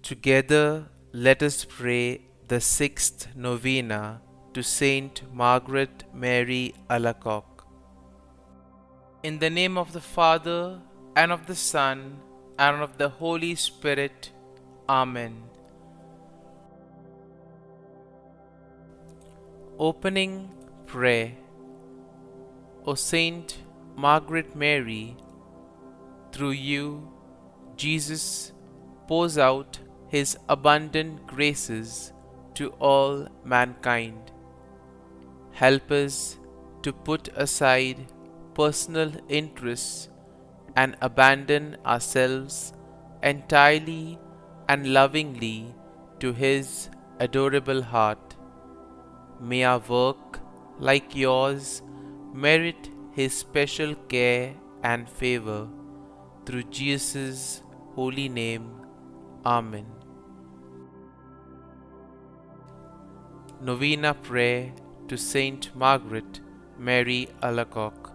Together, let us pray the sixth novena to Saint Margaret Mary Alacoque. In the name of the Father, and of the Son, and of the Holy Spirit. Amen. Opening Prayer. O Saint Margaret Mary, through you, Jesus pours out his abundant graces to all mankind. Help us to put aside personal interests and abandon ourselves entirely and lovingly to his adorable heart. May our work, like yours, merit his special care and favor. Through Jesus' holy name. Amen. Novena Prayer to Saint Margaret Mary Alacoque.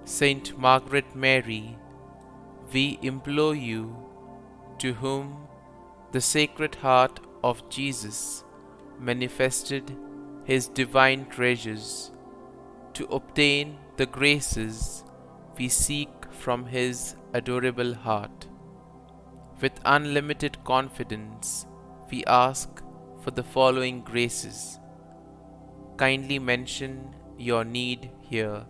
Saint Margaret Mary, we implore you, to whom the Sacred Heart of Jesus manifested his divine treasures, to obtain the graces we seek from his adorable heart. With unlimited confidence, we ask for the following graces. Kindly mention your need here.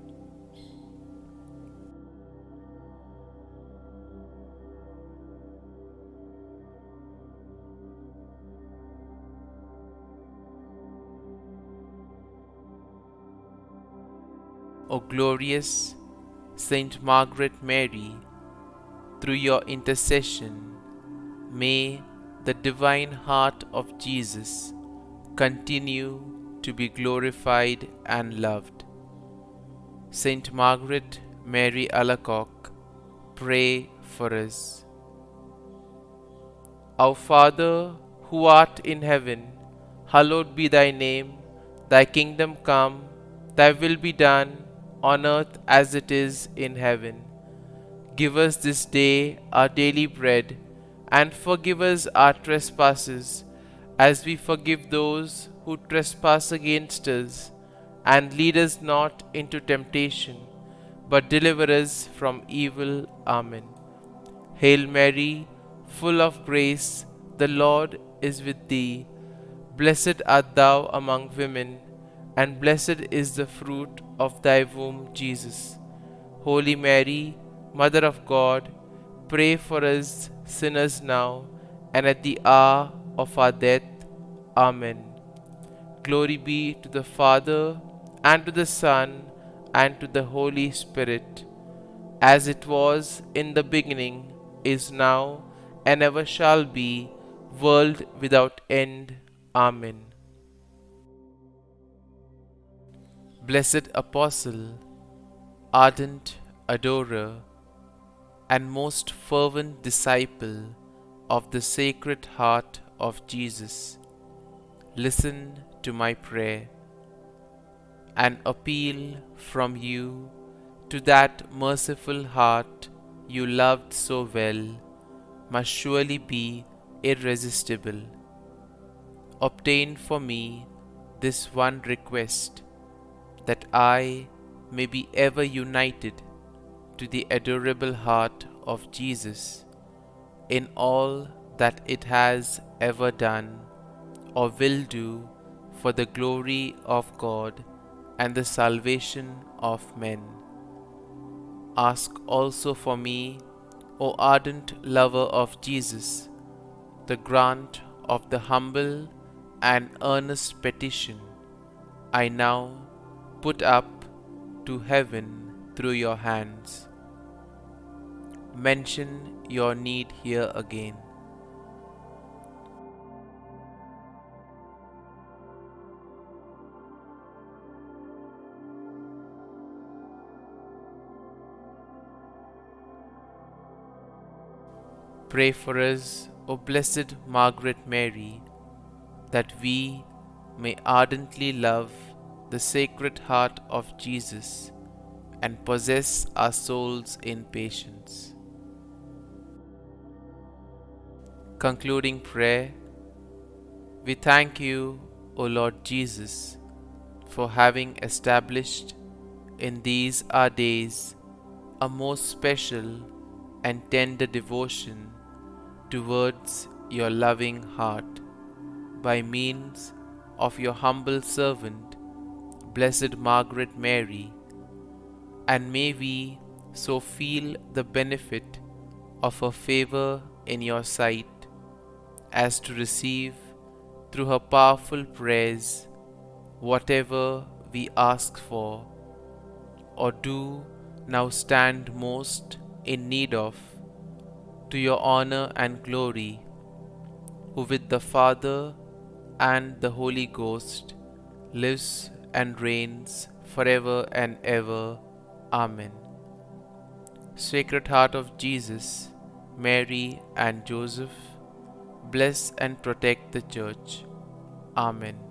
O glorious Saint Margaret Mary, through your intercession, may the divine heart of Jesus continue to be glorified and loved. Saint Margaret Mary Alacoque, pray for us. Our Father, who art in heaven, hallowed be thy name. Thy kingdom come, thy will be done, on earth as it is in heaven. Give us this day our daily bread, and forgive us our trespasses, as we forgive those who trespass against us. And lead us not into temptation, but deliver us from evil. Amen. Hail Mary, full of grace, the Lord is with thee. Blessed art thou among women, and blessed is the fruit of thy womb, Jesus. Holy Mary, Mother of God, pray for us sinners now and at the hour of our death. Amen. Glory be to the Father, and to the Son, and to the Holy Spirit, as it was in the beginning, is now, and ever shall be, world without end. Amen. Blessed Apostle, ardent adorer, and most fervent disciple of the Sacred Heart of Jesus, listen to my prayer. An appeal from you to that merciful heart you loved so well must surely be irresistible. Obtain for me this one request, that I may be ever united to the adorable heart of Jesus in all that it has ever done or will do for the glory of God and the salvation of men. Ask also for me, O ardent lover of Jesus, the grant of the humble and earnest petition I now put up to heaven through your hands. Mention your need here again. Pray for us, O Blessed Margaret Mary, that we may ardently love the Sacred Heart of Jesus and possess our souls in patience. Concluding prayer. We thank you, O Lord Jesus, for having established in these our days a most special and tender devotion towards your loving heart by means of your humble servant, Blessed Margaret Mary, and may we so feel the benefit of her favor in your sight as to receive through her powerful prayers whatever we ask for or do now stand most in need of, to your honor and glory, who with the Father and the Holy Ghost lives and reigns forever and ever. Amen. Sacred Heart of Jesus, Mary and Joseph, bless and protect the Church. Amen.